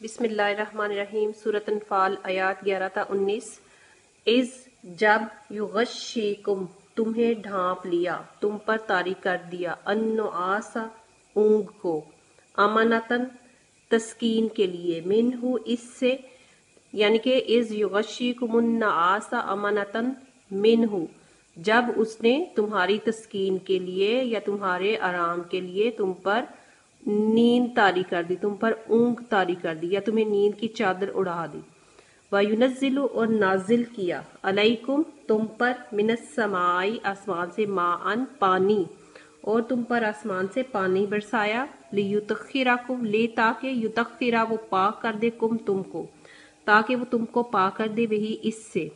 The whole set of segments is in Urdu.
بسم اللہ الرحمن الرحیم۔ سورۃ انفال آیات 11 تا 19۔ از جب یغشیکم تمہیں ڈھانپ لیا، تم پر طاری کر دیا، النعاس اونگ کو، امانتاً تسکین کے لیے، منہ اس سے، یعنی کہ از یغشیکم النعاس امانتاً منہ، جب اس نے تمہاری تسکین کے لیے یا تمہارے آرام کے لیے تم پر نیند طاری کر دی، تم پر اونگ طاری کر دی یا تمہیں نیند کی چادر اڑا دی۔ وَيُنَزِّلُ اور نازل کیا، علیکم تم پر، من السماء آسمان سے، ماءً پانی، اور تم پر آسمان سے پانی برسایا، لیُطَہِّرَکم لے تاکہ یُطَہِّرَ وہ پاک کر دے کم تم کو، تاکہ وہ تم کو پاک کر دے وہی اس سے،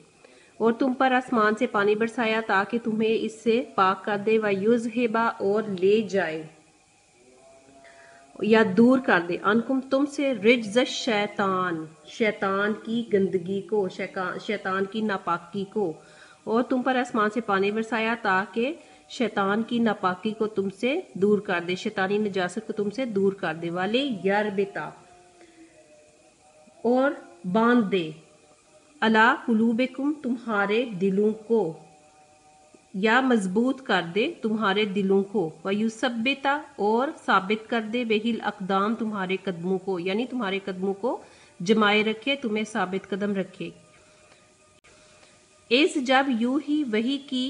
اور تم پر آسمان سے پانی برسایا تاکہ تمہیں اس سے پاک کر دے، وَيُذْهِبَ اور لے جائے یا دور کر دے، انکم تم سے، رجز الشیطان شیطان کی گندگی کو، شیطان کی ناپاکی کو، اور تم پر آسمان سے پانی برسایا تاکہ شیطان کی ناپاکی کو تم سے دور کر دے، شیطانی نجاست کو تم سے دور کر دے، والے یربتا اور باندھ دے، علی قلوبکم تمہارے دلوں کو، یا مضبوط کر دے تمہارے دلوں کو، وَيُثَبِّتَ اور ثابت کر دے بِهِ الْأَقْدَامَ تمہارے قدموں کو، یعنی تمہارے قدموں کو جمائے رکھے، تمہیں ثابت قدم رکھے۔ اس جب یوں ہی وحی کی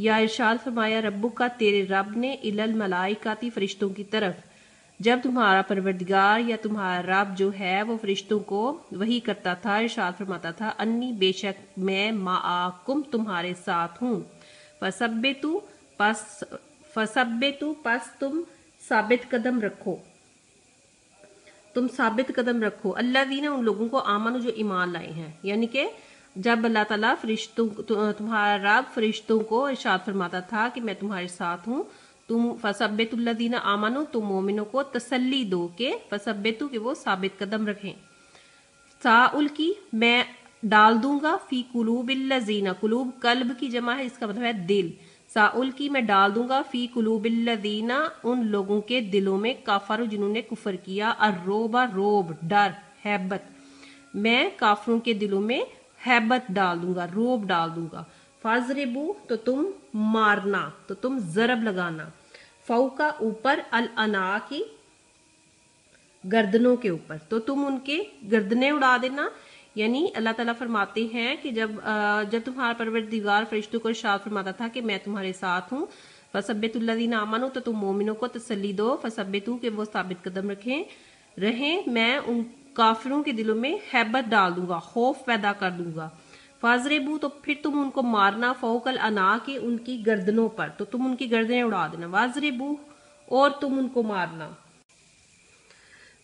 یا ارشاد فرمایا ربک کا تیرے رب نے، الی الملائکۃ فرشتوں کی طرف، جب تمہارا پروردگار یا تمہارا رب جو ہے وہ فرشتوں کو وحی کرتا تھا، ارشاد فرماتا تھا، انی بے شک میں معکم تمہارے ساتھ ہوں، فثبتوا پس تم ثابت قدم رکھو، تم ثابت قدم رکھو، الذین ان لوگوں کو، آمنوا جو ایمان لائے ہیں، یعنی کہ جب اللہ تعالیٰ فرشتوں تمہارا رب فرشتوں کو ارشاد فرماتا تھا کہ میں تمہارے ساتھ ہوں، تم فثبتوا الذین آمنوا تم مومنوں کو تسلی دو کہ فثبتوا کہ وہ ثابت قدم رکھیں، ساالکی میں ڈال دوں گا، فی قلوب الذین، قلوب قلب کی جمع ہے، اس کا مطلب ہے دل، ساالکی میں ڈال دوں گا، فی قلوب الذین ان لوگوں کے دلوں میں، کافروا جنہوں نے کفر کیا، الرعب روب ڈر، ہیبت، میں کافروں کے دلوں میں ہیبت ڈال دوں گا، روب ڈال دوں گا، فاضربوا تو تم مارنا، تو تم ضرب لگانا، فوق اوپر، الاناق گردنوں کے اوپر، تو تم ان کے گردنیں اڑا دینا، یعنی اللہ تعالیٰ فرماتے ہیں کہ جب تمہارا پروردگار فرشتوں کو ارشاد فرماتا تھا کہ میں تمہارے ساتھ ہوں، فثبتوا الذین آمنوا تو تم مومنوں کو تسلی دو، فثبتوا کہ وہ ثابت قدم رہیں، میں ان کافروں کے دلوں میں ہیبت ڈال دوں گا، خوف پیدا کر دوں گا، فاضربوا تو پھر تم ان کو مارنا، فوق الاناق ان کی گردنوں پر، تو تم ان کی گردنیں اڑا دینا، واضربوا اور تم ان کو مارنا،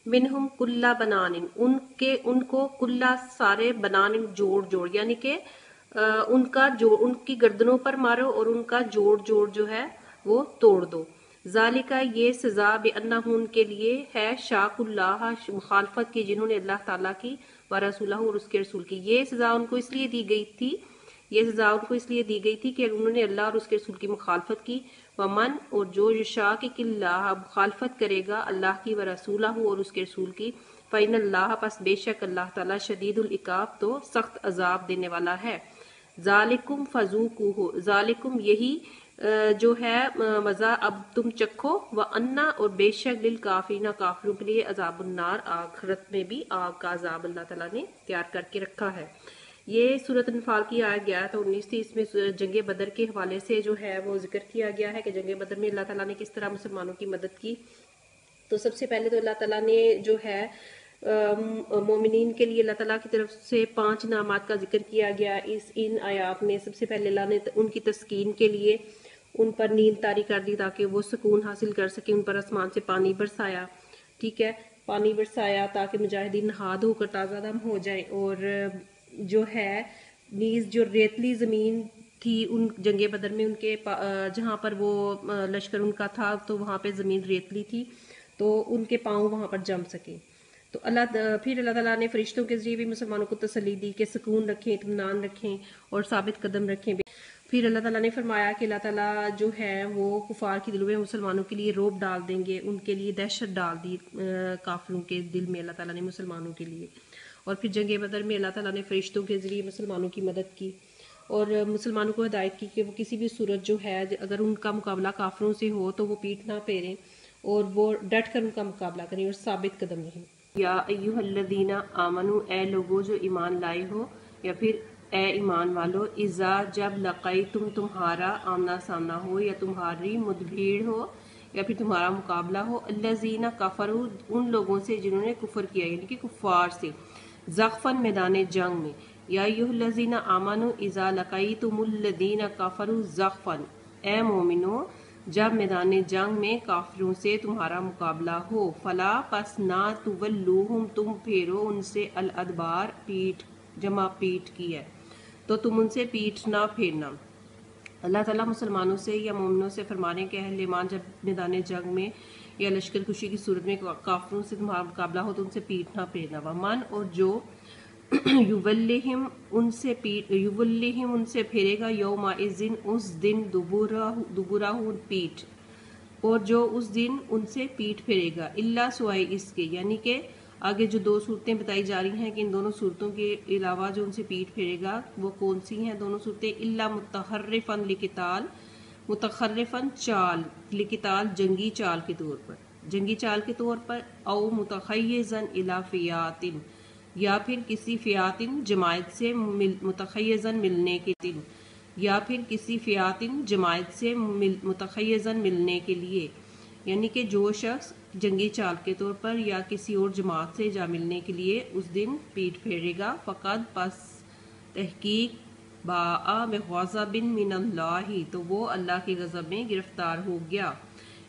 منہم کل بنان ان کو کل سارے بنان جوڑ، یعنی کہ ان کی گردنوں پر مارو اور ان کا جوڑ جو ہے وہ توڑ دو، ذالکہ یہ سزا بانہ ان کے لیے ہے، شاق اللہ مخالفت کی جنہوں نے اللہ تعالیٰ کی، ورسولہ اور اس کے رسول کی، یہ سزا ان کو اس لیے دی گئی تھی کہ انہوں نے اللہ اور اس کے رسول کی مخالفت کی، ومن اور جو یشاقق اللہ مخالفت کرے گا اللہ کی، ورسولہ اور اس کے رسول کی، فإن اللہ پس بے شک اللہ تعالیٰ شدید العقاب تو سخت عذاب دینے والا ہے، ذالکم فذوقوہ ذالکم یہی جو ہے مزہ اب تم چکھو، وَأَنَّ اور بے شک للکافرین کافروں کے لیے عذاب النار آخرت میں بھی آگ کا عذاب اللہ تعالیٰ نے تیار کر کے رکھا ہے۔ یہ سورۃ انفال کی آیت 11 تا 19 تھی، اس میں جنگ بدر کے حوالے سے جو ہے وہ ذکر کیا گیا ہے کہ جنگ بدر میں اللہ تعالیٰ نے کس طرح مسلمانوں کی مدد کی۔ تو سب سے پہلے تو اللہ تعالیٰ نے جو ہے مومنین کے لیے اللہ تعالیٰ کی طرف سے 5 انعامات کا ذکر کیا گیا ان آیات میں۔ سب سے پہلے اللہ نے ان کی تسکین کے لیے ان پر نیند طاری کر دی تاکہ وہ سکون حاصل کر سکیں، ان پر آسمان سے پانی برسایا، ٹھیک ہے، پانی برسایا تاکہ مجاہدین نہاد ہو کر تازہ دم ہو جائیں، اور جو ہے نیز جو ریتلی زمین تھی ان جنگ بدر میں ان کے جہاں پر وہ لشکر ان کا تھا تو وہاں پہ زمین ریتلی تھی تو ان کے پاؤں وہاں پر جم سکے، تو پھر اللہ تعالیٰ نے فرشتوں کے ذریعے بھی مسلمانوں کو تسلی دی کہ سکون رکھیں، اطمینان رکھیں اور ثابت قدم رکھیں۔ پھر اللہ تعالیٰ نے فرمایا کہ اللہ تعالیٰ جو ہے وہ کفار کے دلوں میں مسلمانوں کے لیے رعب ڈال دیں گے، ان کے لیے دہشت ڈال دی کافروں کے دل میں اللہ تعالیٰ نے مسلمانوں کے لیے. اور پھر جنگ بدر میں اللہ تعالیٰ نے فرشتوں کے ذریعے مسلمانوں کی مدد کی اور مسلمانوں کو ہدایت کی کہ وہ کسی بھی صورت جو ہے اگر ان کا مقابلہ کافروں سے ہو تو وہ پیٹ نہ پھیریں اور وہ ڈٹ کر ان کا مقابلہ کریں اور ثابت قدم رہیں. یا ایھا الذین آمنو، اے لوگو جو ایمان لائے ہو، یا پھر اے ایمان والو، اذا جب لقیتم تمہارا آمنا سامنا ہو یا تمہاری مدبھیڑ ہو یا پھر تمہارا مقابلہ ہو، الذین کفروا، ان لوگوں سے جنہوں نے کفر کیا یعنی کہ کفار سے، زخفاً میدان جنگ میں. یا ایھا الذین آمنوا اذا لقیتم الذین کفروا زخفاً، اے مومنو جب میدان جنگ میں کافروں سے تمہارا مقابلہ ہو، فلا پس نہ تولوہم، تم پھیرو ان سے، الادبار پیٹھ، جمع پیٹھ کی ہے تو تم ان سے پیٹھ نہ پھیرنا. اللہ تعالیٰ مسلمانوں سے یا مومنوں سے فرمانے کے اہل ایمان جب میدان جنگ میں یا لشکر کشی کی صورت میں کافروں سے تمہارا مقابلہ ہو تو ان سے پیٹھ نہ پھیرنا. ومن، اور جو یولہم ان سے پھیرے گا، یومئذ اس دن، دبرہ پیٹھ، اور جو اس دن ان سے پیٹھ پھیرے گا، الا سوائے اس کے، یعنی کہ آگے جو دو صورتیں بتائی جا رہی ہیں کہ ان دونوں صورتوں کے علاوہ جو ان سے پیٹھ پھیرے گا وہ کون سی ہیں دونوں صورتیں؟ الا متحرفا لقتال، متحرفا چال، لقتال جنگی چال کے طور پر، او متحیزا الی فیات، یا پھر کسی فیاتن جماعت سے، متحیزا ملنے کے دن، یا پھر کسی فیاتن جماعت سے متحیزا ملنے کے لیے، یعنی کہ جو شخص جنگی چال کے طور پر یا کسی اور جماعت سے جا ملنے کے لیے اس دن پیٹھ پھیرے گا، فقد پس تحقیق باء بغضب من اللہ، تو وہ اللہ کے غضب میں گرفتار ہو گیا.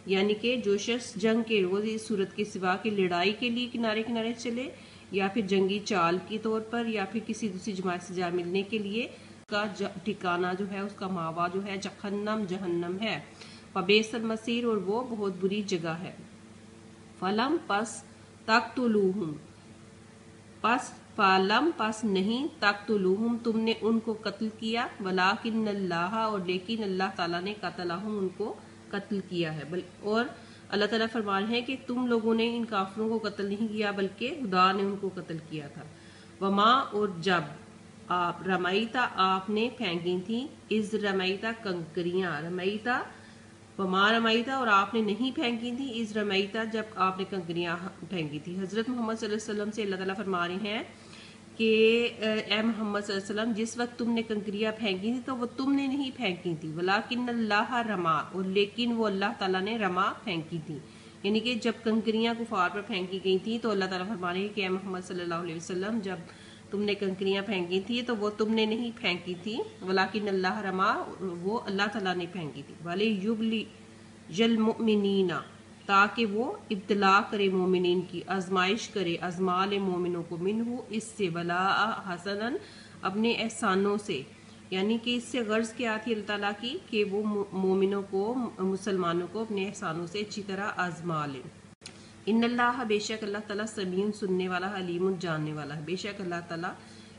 یعنی کہ جو شخص جنگ کے روز اس صورت کے سوا کی لڑائی کے لیے کنارے کنارے چلے یا پھر جنگی چال کے طور پر یا پھر کسی دوسری جماعت سے جا ملنے کے لیے، کا ٹھکانہ جو ہے اس کا ماوا جو ہے جہنم ہے. فبئس المصیر، اور وہ بہت بری جگہ ہے. فلم پس تقتلوہم، پس نہیں، تقتلوہم تم نے ان کو قتل کیا، ولکن اللہ، اور لیکن اللہ تعالیٰ نے قتلہم ان کو قتل کیا ہے. اور اللہ تعالیٰ فرما رہے ہیں کہ تم لوگوں نے ان کافروں کو قتل نہیں کیا بلکہ خدا نے ان کو قتل کیا تھا. وما، اور جب آپ رمیتا، آپ نے پھینکی تھی، از رمیتا کنکریاں، رمیتا وما رمیتا، اور آپ نے نہیں پھینکی تھی، از رمیتا جب آپ نے کنکریاں پھینکی تھی. حضرت محمد صلی اللہ علیہ وسلم سے اللہ تعالیٰ فرما رہے ہیں کہ اے محمد صلی اللہ علیہ وسلم جس وقت تم نے کنکریاں پھینکی تھی تو وہ تم نے نہیں پھینکی تھی، ولکن اللہ رما، اور لیکن وہ اللہ تعالیٰ نے رما پھینکی تھی. یعنی کہ جب کنکریاں کفار پر پھینکی گئی تھی تو اللہ تعالیٰ فرما رہے ہیں کہ اے محمد صلی اللہ علیہ وسلم جب تم نے کنکریاں پھینکی تھی تو وہ تم نے نہیں پھینکی تھی، ولکن اللہ رما، وہ اللہ تعالیٰ نے پھینکی تھی. وَلِيُبْلِيَ الْمُؤْمِنِينَ، تاکہ وہ ابتلا کرے مومنین کی، آزمائش کرے، آزما لے مومنوں کو، منہ اس سے، بلاء حسناً اپنے احسانوں سے. یعنی کہ اس سے غرض کیا تھی اللہ تعالیٰ کی کہ وہ مومنوں کو، مسلمانوں کو اپنے احسانوں سے اچھی طرح آزما لے. ان اللہ، بے شک اللہ تعالیٰ، سمیع سننے والا، علیم جاننے والا ہے، بے شک اللہ تعالیٰ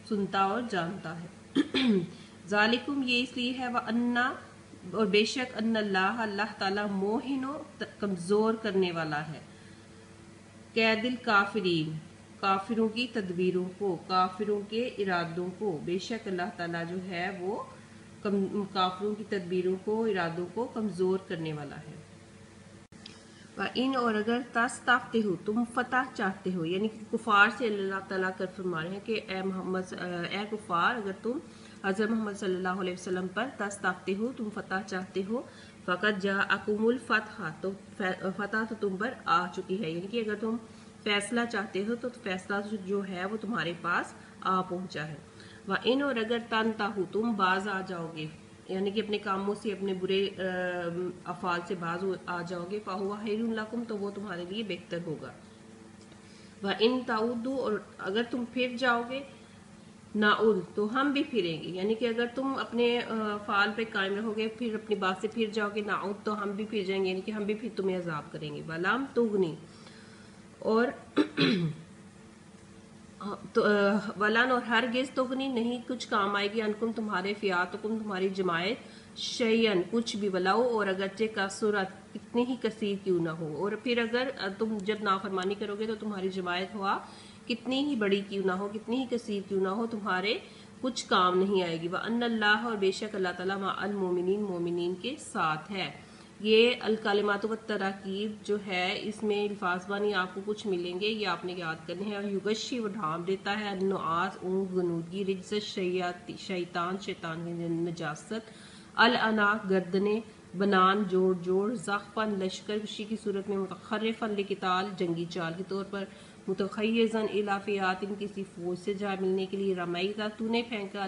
سنتا اور جانتا ہے. ذالکم، یہ اس لیے ہے، وَأَنَّ، اور بے شک ان اللہ تعالیٰ موہن، کمزور کرنے والا ہے، قید الکافرین، کافروں کی تدبیروں کو، کافروں کے ارادوں کو، بے شک اللہ تعالیٰ جو ہے وہ کافروں کی تدبیروں کو، ارادوں کو کمزور کرنے والا ہے. وَإِنْ، اور اگر تستفتح ہو، تم فتح چاہتے ہو، یعنی کہ کفار سے اللہ تعالیٰ کر فرما رہے ہیں کہ اے کفار، اگر تم حضرت محمد صلی اللہ علیہ وسلم پر تستفتح ہو، تم فتح چاہتے ہو، فقط جاءکم الفتح، تو فتح تو تم پر آ چکی ہے. یعنی کہ اگر تم فیصلہ چاہتے ہو تو فیصلہ جو ہے وہ تمہارے پاس آ پہنچا ہے. وَإِنْ، اور اگر تنتہوا، تم باز آ جاؤ گے، یعنی کہ اپنے کاموں سے، اپنے برے افعال سے باز آ جاؤ گے، فَهُوَ خَيْرٌ لَكُمْ، تو وہ تمہارے لیے بہتر ہوگا. وَإِنْ تَعُودُوا، اور اگر تم پھر جاؤ گے، نعود، تو ہم بھی پھریں گے. یعنی کہ اگر تم اپنے افعال پہ قائم رہو گے، پھر اپنی بات سے پھر جاؤ گے، نعود، تو ہم بھی پھر جائیں گے، یعنی کہ ہم بھی پھر تمہیں عذاب کریں گے. وَلَمْ تُغْنِ، اور تو ولن اور ہرگز تغنی نہیں کچھ کام آئے گی انکم تمہارے فیاتکم تمہاری جماعت شیئن کچھ بھی ولاؤ اور اگرچہ کا صورت کتنی ہی کثیر کیوں نہ ہو، اور پھر اگر تم جب نافرمانی کرو گے تو تمہاری جماعت ہوا کتنی ہی بڑی کیوں نہ ہو، کتنی ہی کثیر کیوں نہ ہو، تمہارے کچھ کام نہیں آئے گی۔ وَأَنَّ اللَّهَ اور بے شک اللہ تعالیٰ مع المومنین مومنین کے ساتھ ہے۔ یہ الکلمات و تراکیب جو ہے اس میں الفاظ بانی آپ کو کچھ ملیں گے، یہ آپ نے یاد کرنے ہیں۔ اور یغشی وہ ڈھانپ دیتا ہے، النعاس اونگ غنودگی، رجس شیطان شیطان کی نجاست، الاناق گردنے، بنان جوڑ جوڑ، زخفن لشکر کشی کی صورت میں، متخرفن لقتال جنگی چال کے طور پر، متخیزن الی فئات کسی فوج سے جا ملنے کے لیے، رمیتا تو نے پھینکا